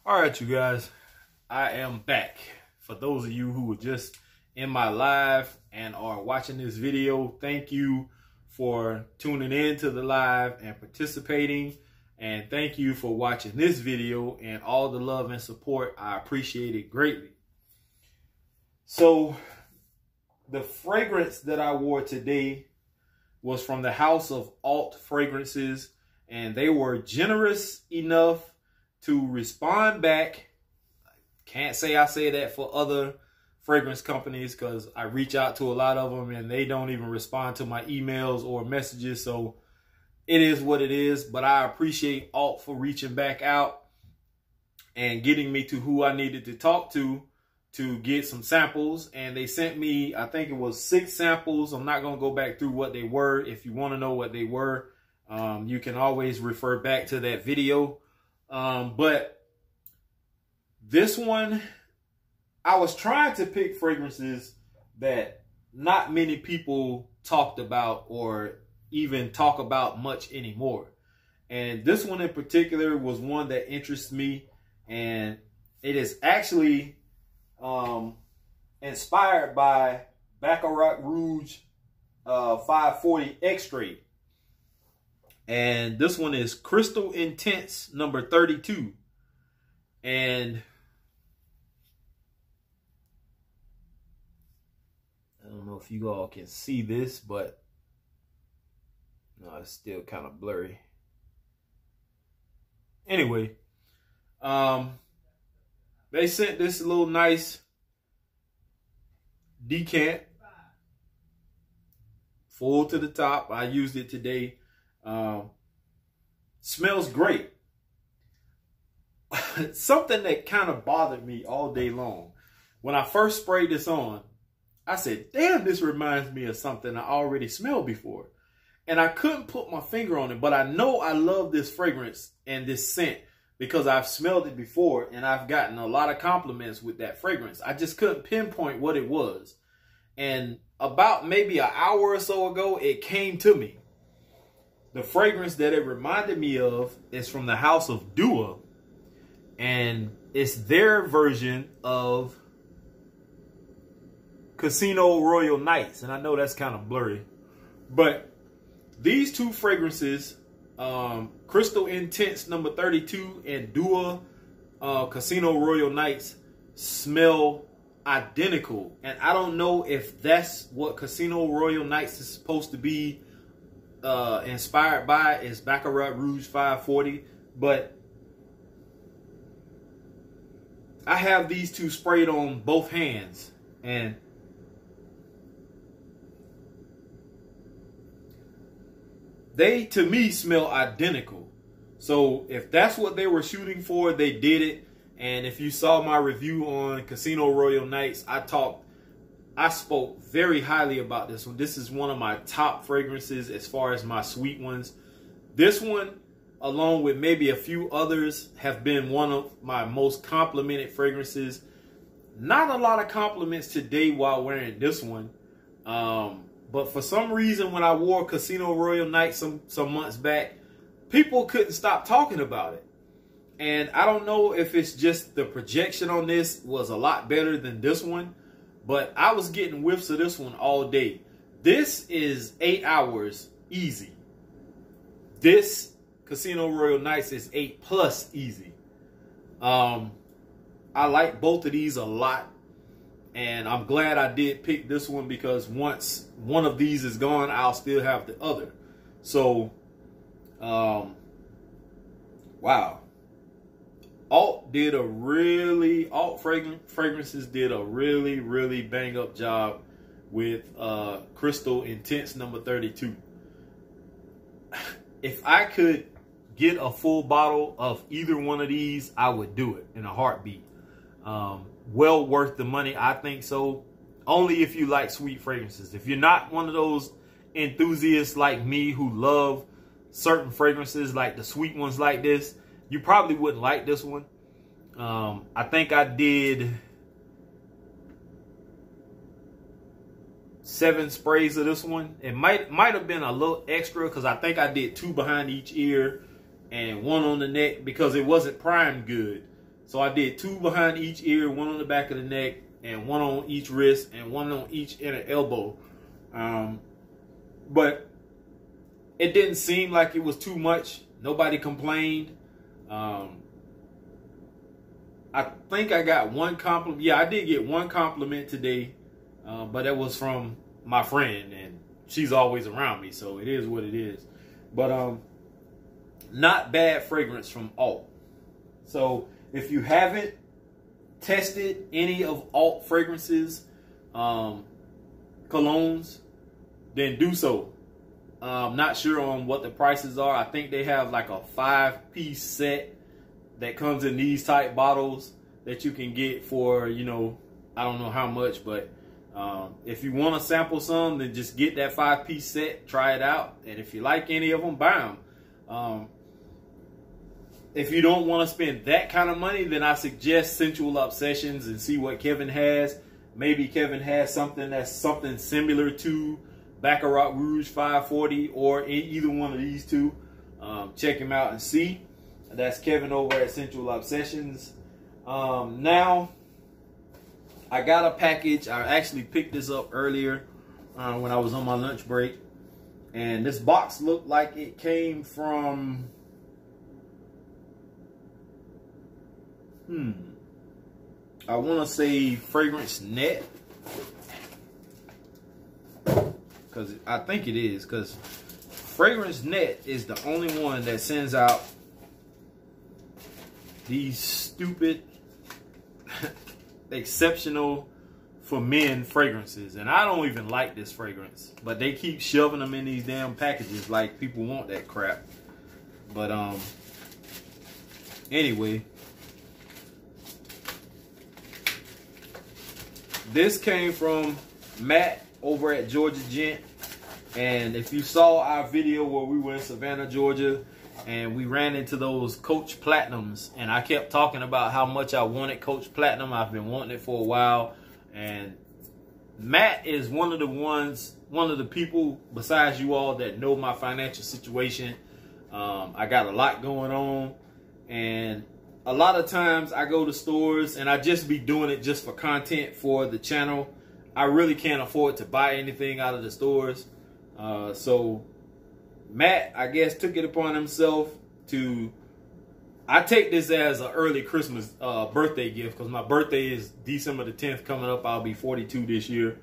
All right, you guys, I am back. For those of you who were just in my live and are watching this video, thank you for tuning in to the live and participating. And thank you for watching this video and all the love and support. I appreciate it greatly. So the fragrance that I wore today was from the House of Alt Fragrances, and they were generous enough to respond back. Can't say I say that for other fragrance companies because I reach out to a lot of them and they don't even respond to my emails or messages. So it is what it is, but I appreciate Alt for reaching back out and getting me to who I needed to talk to get some samples. And they sent me, I think it was 6 samples. I'm not going to go back through what they were. If you want to know what they were, you can always refer back to that video. But this one, I was trying to pick fragrances that not many people talked about or even talk about much anymore. And this one in particular was one that interests me, and it is actually inspired by Baccarat Rouge 540 Extrait. And this one is Crystal Intense number 32. And I don't know if you all can see this, but no, it's still kind of blurry. Anyway, they sent this little nice decant, full to the top. I used it today. Smells great. Something that kind of bothered me all day long. When I first sprayed this on, I said, damn, this reminds me of something I already smelled before. And I couldn't put my finger on it, but I know I love this fragrance and this scent because I've smelled it before and I've gotten a lot of compliments with that fragrance. I just couldn't pinpoint what it was. And about maybe an hour or so ago, it came to me. The fragrance that it reminded me of is from the House of Dua, and it's their version of Casino Royal Nights. And I know that's kind of blurry, but these two fragrances, Crystal Intense number 32 and Dua Casino Royal Nights, smell identical. And I don't know if that's what Casino Royal Nights is supposed to be inspired by, is Baccarat Rouge 540, but I have these two sprayed on both hands, and they, to me, smell identical. So if that's what they were shooting for, they did it. And if you saw my review on Casino Royal Nights, I spoke very highly about this one. This is one of my top fragrances as far as my sweet ones. This one, along with maybe a few others, have been one of my most complimented fragrances. Not a lot of compliments today while wearing this one. But for some reason, when I wore Casino Royal Nights some months back, people couldn't stop talking about it. And I don't know if it's just the projection on this was a lot better than this one, but I was getting whiffs of this one all day. This is 8 hours easy. This Casino Royal Nights is 8+ easy. I like both of these a lot. And I'm glad I did pick this one because once one of these is gone, I'll still have the other. So, wow. Alt Fragrances did a really, really bang up job with Crystal Intense number 32. If I could get a full bottle of either one of these, I would do it in a heartbeat. Well worth the money, I think so. Only if you like sweet fragrances. If you're not one of those enthusiasts like me who love certain fragrances like the sweet ones like this, you probably wouldn't like this one. I think I did 7 sprays of this one. It might have been a little extra because I think I did 2 behind each ear and 1 on the neck because it wasn't primed good. So I did 2 behind each ear, 1 on the back of the neck, and 1 on each wrist, and 1 on each inner elbow. But it didn't seem like it was too much. Nobody complained. I think I got 1 compliment. Yeah, I did get 1 compliment today, but it was from my friend, and she's always around me, so it is what it is. But not bad fragrance from Alt. So if you haven't tested any of Alt fragrances, colognes, then do so. I'm not sure on what the prices are. I think they have like a 5-piece set that comes in these type bottles that you can get for, you know, I don't know how much, but if you want to sample some, then just get that 5-piece set, try it out, and if you like any of them, buy them. If you don't want to spend that kind of money, then I suggest Sensual Obsessions and see what Kevin has. Maybe Kevin has something that's something similar to Baccarat Rouge 540 or either one of these two. Check him out and see. That's Kevin over at Sensual Obsessions. Now, I got a package. I actually picked this up earlier when I was on my lunch break. And this box looked like it came from... I want to say Fragrance Net. Because I think it is. Because Fragrance Net is the only one that sends out these stupid, exceptional for men fragrances. And I don't even like this fragrance. But they keep shoving them in these damn packages like people want that crap. But, anyway. This came from Matt over at Georgia Gent. And if you saw our video where we were in Savannah, Georgia, and we ran into those Coach Platinums, and I kept talking about how much I wanted Coach Platinum. I've been wanting it for a while. And Matt is one of the people besides you all that know my financial situation. I got a lot going on, and a lot of times I go to stores and I just be doing it just for content for the channel. I really can't afford to buy anything out of the stores. So Matt, I guess, took it upon himself to... I take this as an early Christmas birthday gift because my birthday is December the 10th coming up. I'll be 42 this year.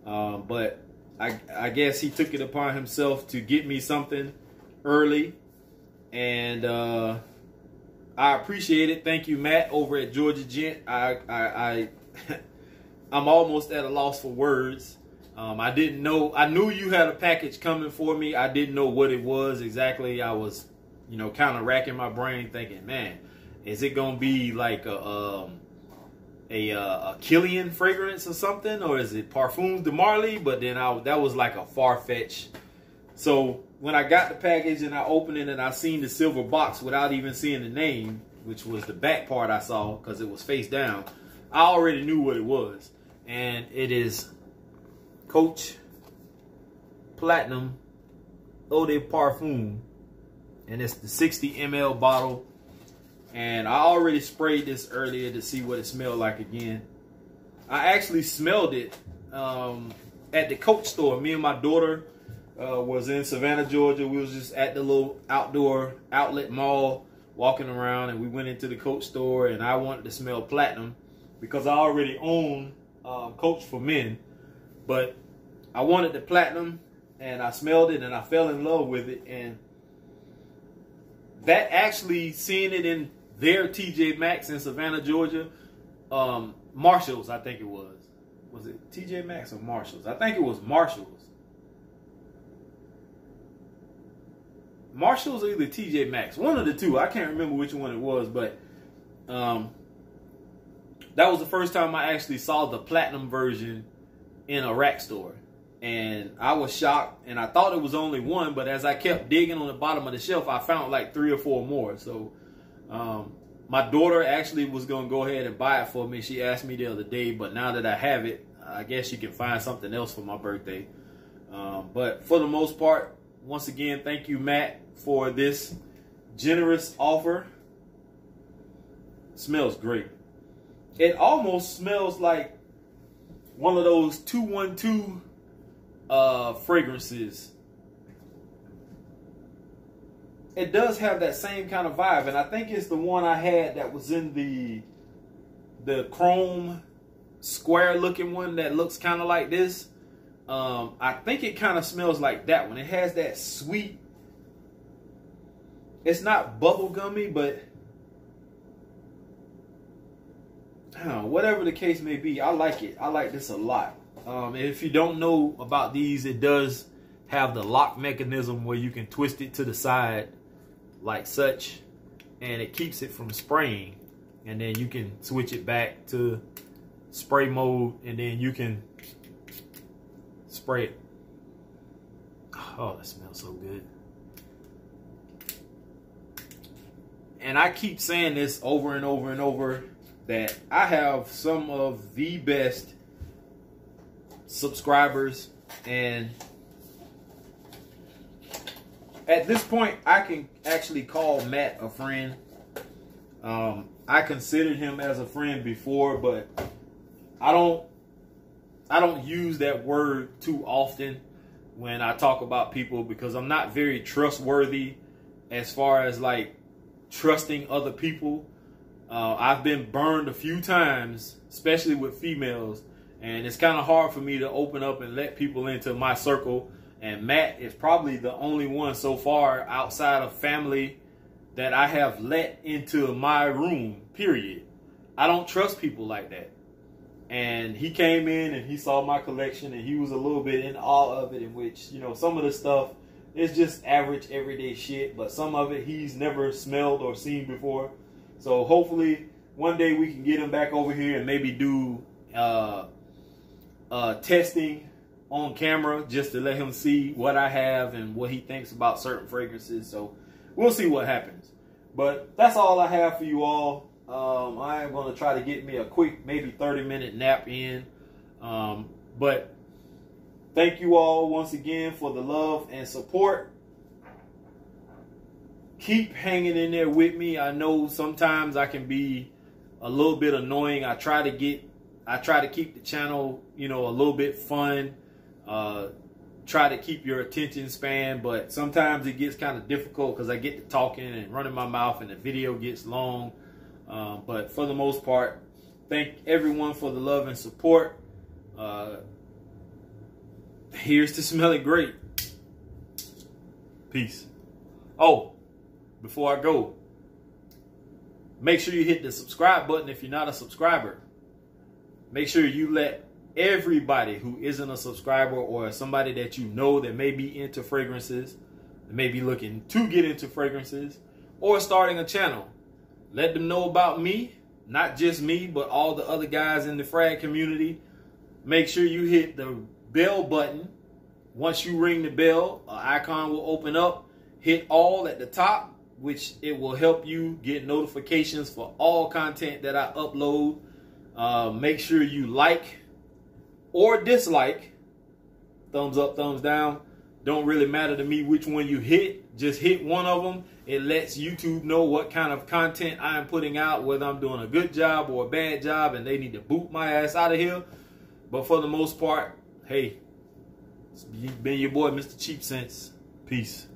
But I guess he took it upon himself to get me something early. And... I appreciate it. Thank you, Matt, over at Georgia Gent. I'm almost at a loss for words. I didn't know. I knew you had a package coming for me. I didn't know what it was exactly. I was, you know, kind of racking my brain thinking, man, is it going to be like a Killian fragrance or something? Or is it Parfums de Marly? But then that was like a far-fetched. So when I got the package and I opened it and I seen the silver box without even seeing the name, which was the back part I saw because it was face down, I already knew what it was. And it is Coach Platinum Eau de Parfum. And it's the 60 ml bottle. And I already sprayed this earlier to see what it smelled like again. I actually smelled it at the Coach store. Me and my daughter was in Savannah, Georgia. We was just at the little outdoor outlet mall walking around, and we went into the Coach store, and I wanted to smell Platinum because I already own Coach for Men, but I wanted the Platinum, and I smelled it, and I fell in love with it. And that actually, seeing it in their TJ Maxx in Savannah, Georgia, Marshalls, I think it was. Was it TJ Maxx or Marshalls? I think it was Marshalls. Marshalls or either TJ Maxx, one of the two. I can't remember which one it was, but that was the first time I actually saw the Platinum version in a rack store. And I was shocked, and I thought it was only one, but as I kept digging on the bottom of the shelf, I found like 3 or 4 more. So my daughter actually was going to go ahead and buy it for me. She asked me the other day, but now that I have it, I guess she can find something else for my birthday. But for the most part, once again, thank you, Matt, for this generous offer. smells great. It almost smells like one of those 212 fragrances. It does have that same kind of vibe, and I think it's the one I had that was in the chrome square looking one that looks kind of like this. I think it kind of smells like that one. It has that sweet, it's not bubblegummy, but I don't know, whatever the case may be, I like it. I like this a lot. If you don't know about these, it does have the lock mechanism where you can twist it to the side like such, and it keeps it from spraying, and then you can switch it back to spray mode, and then you can spray it. Oh, that smells so good. And I keep saying this over and over and over, that I have some of the best subscribers, and at this point I can actually call Matt a friend. I considered him as a friend before, but I don't use that word too often when I talk about people, because I'm not very trustworthy as far as like trusting other people. I've been burned a few times, especially with females, and it's kind of hard for me to open up and let people into my circle. And Matt is probably the only one so far outside of family that I have let into my room, period. I don't trust people like that. And he came in and he saw my collection, and he was a little bit in awe of it, in which, you know, some of the stuff is just average everyday shit, but some of it he's never smelled or seen before. So hopefully one day we can get him back over here and maybe do testing on camera, just to let him see what I have and what he thinks about certain fragrances. So we'll see what happens. But that's all I have for you all. I am going to try to get me a quick, maybe 30-minute nap in. But thank you all once again for the love and support. Keep hanging in there with me. I know sometimes I can be a little bit annoying. I try to keep the channel, you know, a little bit fun. Try to keep your attention span, but sometimes it gets kind of difficult because I get to talking and running my mouth and the video gets long. But for the most part, thank everyone for the love and support. Here's to smell it great. Peace. Oh, before I go, make sure you hit the subscribe button if you're not a subscriber. Make sure you let everybody who isn't a subscriber, or somebody that you know that may be into fragrances, that may be looking to get into fragrances, or starting a channel, let them know about me. Not just me, but all the other guys in the frag community. Make sure you hit the bell button. Once you ring the bell, an icon will open up. Hit all at the top, which it will help you get notifications for all content that I upload. Make sure you like or dislike. Thumbs up, thumbs down. Don't really matter to me which one you hit. Just hit one of them. It lets YouTube know what kind of content I am putting out, whether I'm doing a good job or a bad job, and they need to boot my ass out of here. But for the most part, hey, it's been your boy, Mr. Cheap Sense. Peace.